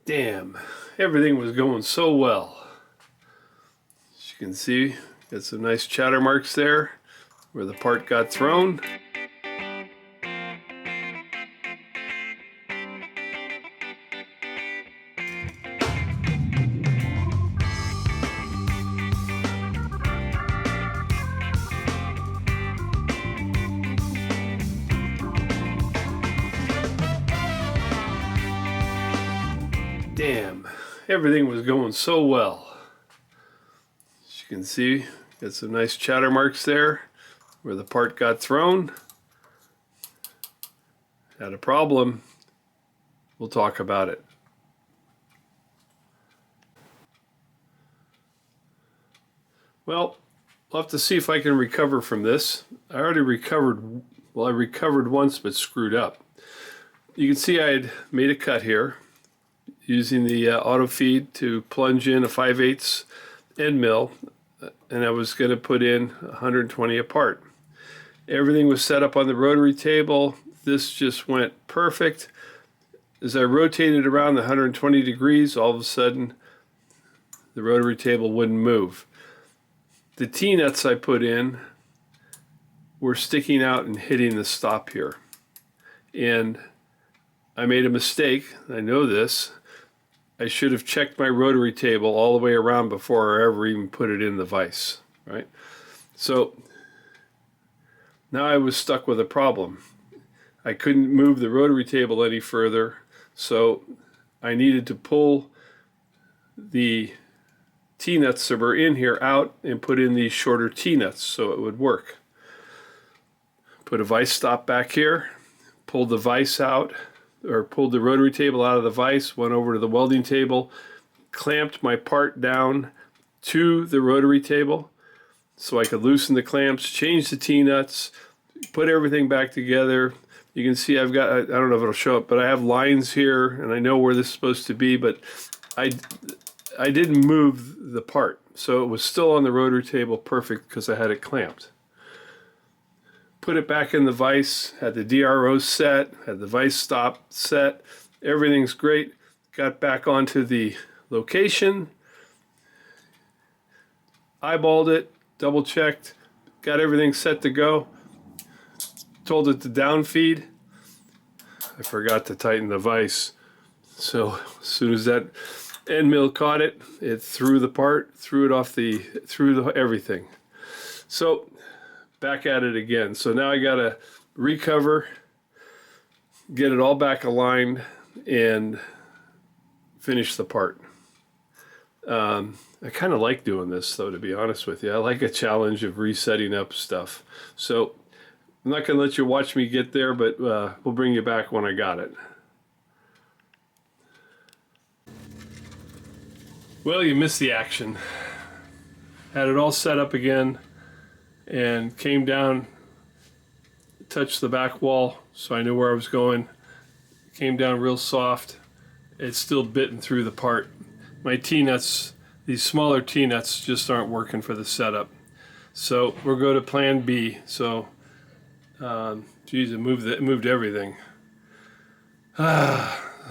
Damn, everything was going so well. As you can see, got some nice chatter marks there where the part got thrown. Damn, everything was going so well. As you can see, got some nice chatter marks there where the part got thrown. Had a problem. We'll talk about it. Well, I'll have to see if I can recover from this. I already recovered, well, I recovered once but screwed up. You can see I had made a cut here using the auto feed to plunge in a 5/8 end mill, and I was going to put in 120 apart. Everything was set up on the rotary table. This just went perfect. As I rotated around the 120 degrees, all of a sudden the rotary table wouldn't move. The T-nuts I put in were sticking out and hitting the stop here. And I made a mistake. I know this. I should have checked my rotary table all the way around before I ever even put it in the vise, right? So now I was stuck with a problem. I couldn't move the rotary table any further, so I needed to pull the T-nuts that were in here out and put in these shorter T-nuts so it would work. Put a vise stop back here, pulled the vise out, or pulled the rotary table out of the vise, went over to the welding table, clamped my part down to the rotary table so I could loosen the clamps, change the T-nuts, put everything back together. You can see I've got, I don't know if it'll show up, but I have lines here and I know where this is supposed to be, but I didn't move the part. So it was still on the rotary table perfect because I had it clamped. Put it back in the vise, had the DRO set, had the vise stop set, everything's great. Got back onto the location, eyeballed it, double checked, got everything set to go. Told it to down feed. I forgot to tighten the vise. So as soon as that end mill caught it, it threw the part, threw it off the, everything. So back at it again. So now I gotta recover, get it all back aligned, and finish the part. I kind of like doing this though, to be honest with you. I like a challenge of resetting up stuff. So I'm not gonna let you watch me get there, but we'll bring you back when I got it. Well, you missed the action. Had it all set up again and came down, touched the back wall so I knew where I was going. Came down real soft. It's still bitten through the part. My T-nuts, these smaller T-nuts just aren't working for the setup. So we'll go to plan B. So, geez, it moved everything.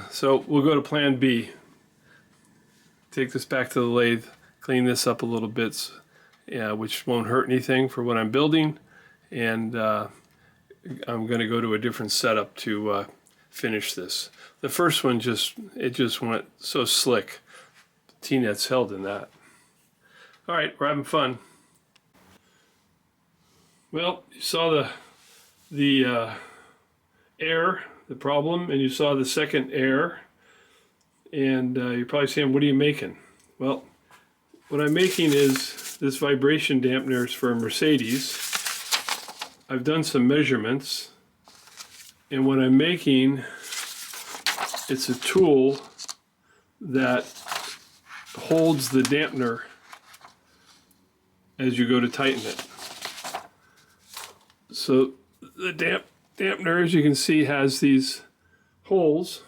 So we'll go to plan B. Take this back to the lathe, clean this up a little bit, which won't hurt anything for what I'm building, and I'm going to go to a different setup to finish this. The first one just went so slick. T-nuts held in that. All right, we're having fun. Well, you saw the air, the problem, and you saw the second air, and you're probably saying, what are you making? Well, what I'm making is this vibration dampener is for a Mercedes. I've done some measurements, and what I'm making, it's a tool that holds the dampener as you go to tighten it. So the dampener, as you can see, has these holes,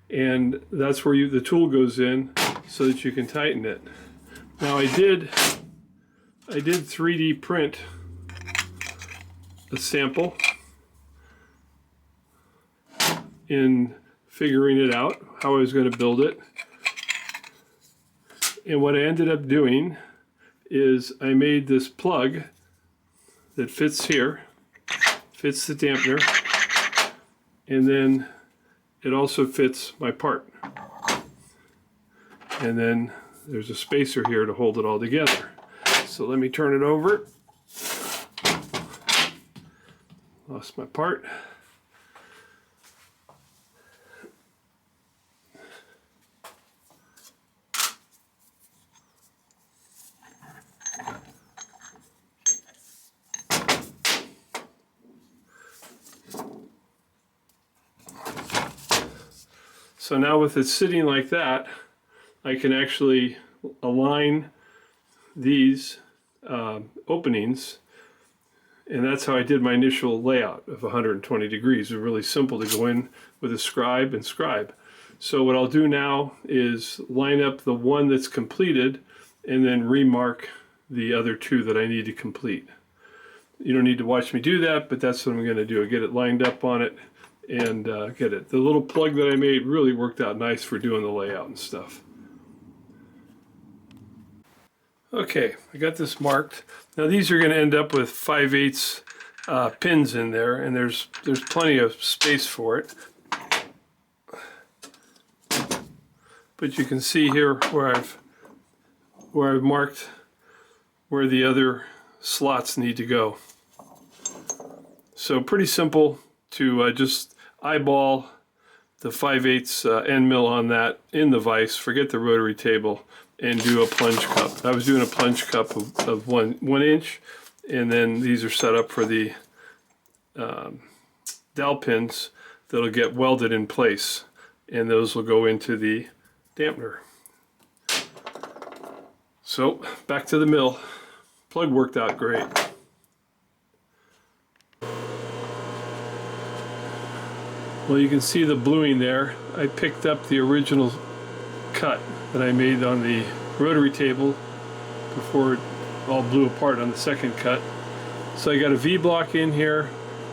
and that's where the tool goes in so that you can tighten it. Now I did 3D print a sample in figuring it out, how I was going to build it. And what I ended up doing is I made this plug that fits here, fits the dampener, and then it also fits my part. And then there's a spacer here to hold it all together. So let me turn it over. Lost my part. So now with it sitting like that, I can actually align these openings, and that's how I did my initial layout of 120 degrees. It was really simple to go in with a scribe and scribe. So what I'll do now is line up the one that's completed and then remark the other two that I need to complete. You don't need to watch me do that, but that's what I'm going to do. I get it lined up on it and get it. The little plug that I made really worked out nice for doing the layout and stuff. Okay, I got this marked. Now these are going to end up with 5/8 pins in there, and there's plenty of space for it. But you can see here where I've marked where the other slots need to go. So pretty simple to just eyeball the 5/8 end mill on that in the vise, forget the rotary table, and do a plunge cup. I was doing a plunge cup of one inch, and then these are set up for the dowel pins that'll get welded in place, and those will go into the dampener. So back to the mill. Plug worked out great. Well, you can see the bluing there. I picked up the original cut that I made on the rotary table before it all blew apart on the second cut. So I got a V-block in here.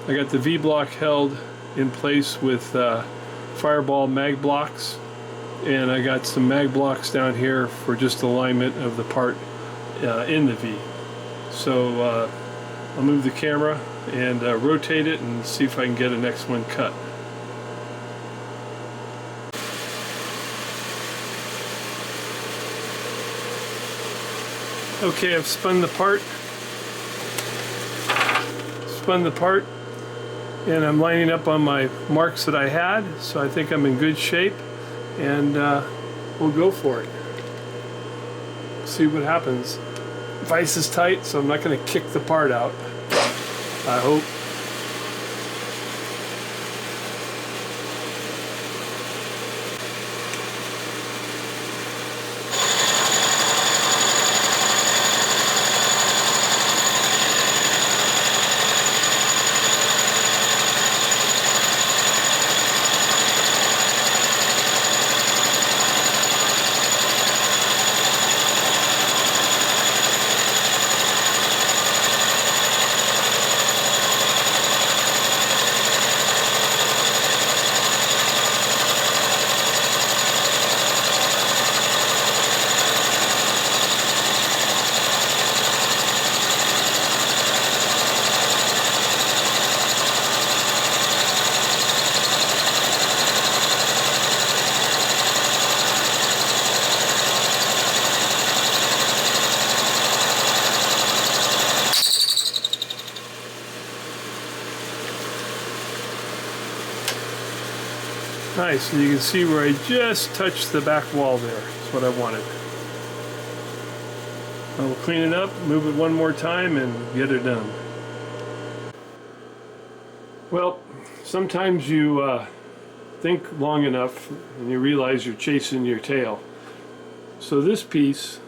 I got the V-block held in place with Fireball mag blocks, and I got some mag blocks down here for just alignment of the part in the V. So I'll move the camera and rotate it and see if I can get a next one cut. Okay, I've spun the part, and I'm lining up on my marks that I had, so I think I'm in good shape, and we'll go for it. See what happens. Vise is tight, so I'm not going to kick the part out, I hope. Nice, and you can see where I just touched the back wall there. That's what I wanted. I will clean it up, move it one more time, and get it done. Well, sometimes you think long enough and you realize you're chasing your tail. So this piece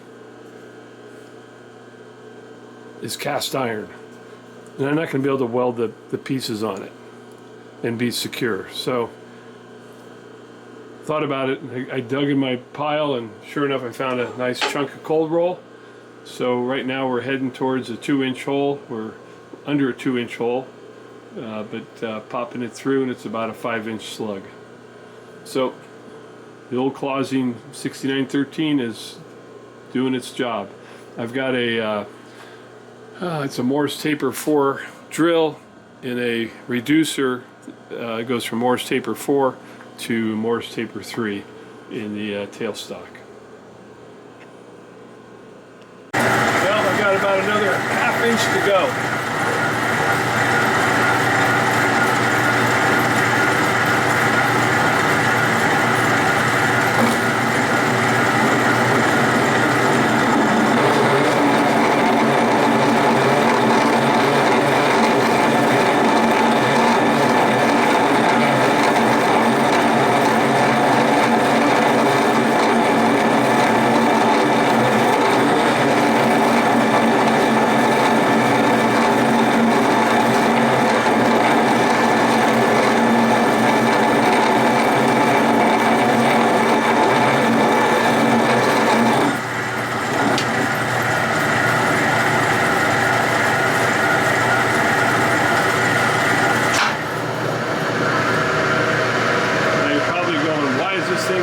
is cast iron, and I'm not going to be able to weld the pieces on it and be secure. So thought about it, and I dug in my pile, and sure enough I found a nice chunk of cold roll. So right now we're heading towards a 2-inch hole. We're under a 2-inch hole, but popping it through, and it's about a 5-inch slug. So the old Clausine 6913 is doing its job. I've got a it's a Morse taper 4 drill in a reducer. It goes from Morse taper 4 to Morse taper 3 in the tailstock. Well, I've got about another ½ inch to go.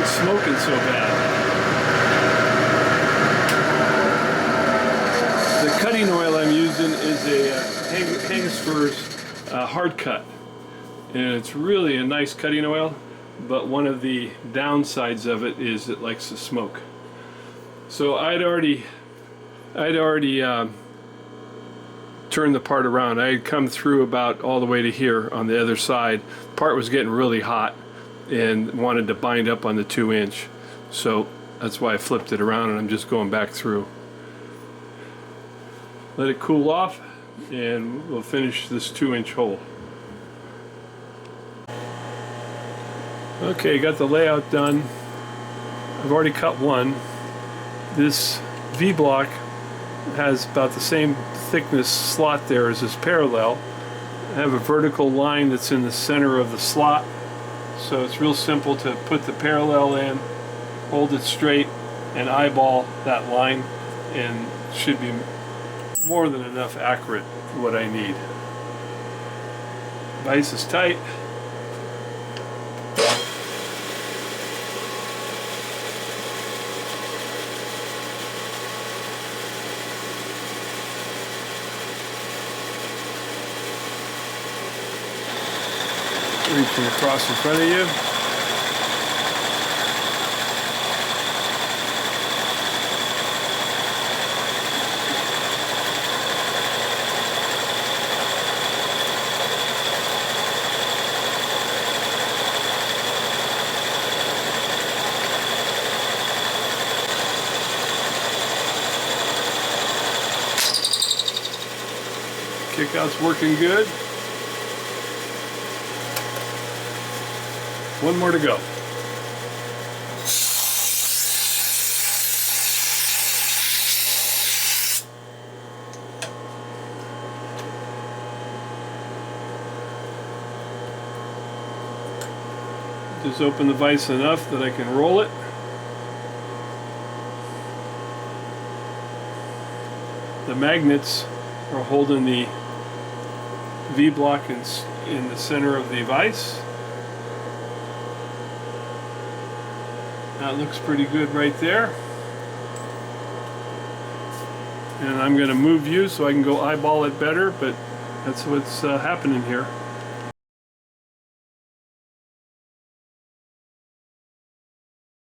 Smoking so bad. The cutting oil I'm using is a Hangsfur's hard cut, and it's really a nice cutting oil, but one of the downsides of it is it likes to smoke. So I'd already turned the part around. I had come through about all the way to here on the other side. The part was getting really hot and wanted to bind up on the 2-inch, so that's why I flipped it around, and I'm just going back through. Let it cool off and we'll finish this 2-inch hole. Okay, got the layout done. I've already cut one. This V-block has about the same thickness slot there as this parallel. I have a vertical line that's in the center of the slot. So it's real simple to put the parallel in, hold it straight, and eyeball that line, and should be more than enough accurate for what I need. Vise is tight. Reaching across in front of you. Kickout's working good. One more to go. Just open the vise enough that I can roll it. The magnets are holding the V-block in the center of the vise. That looks pretty good right there. And I'm going to move you so I can go eyeball it better, but that's what's happening here.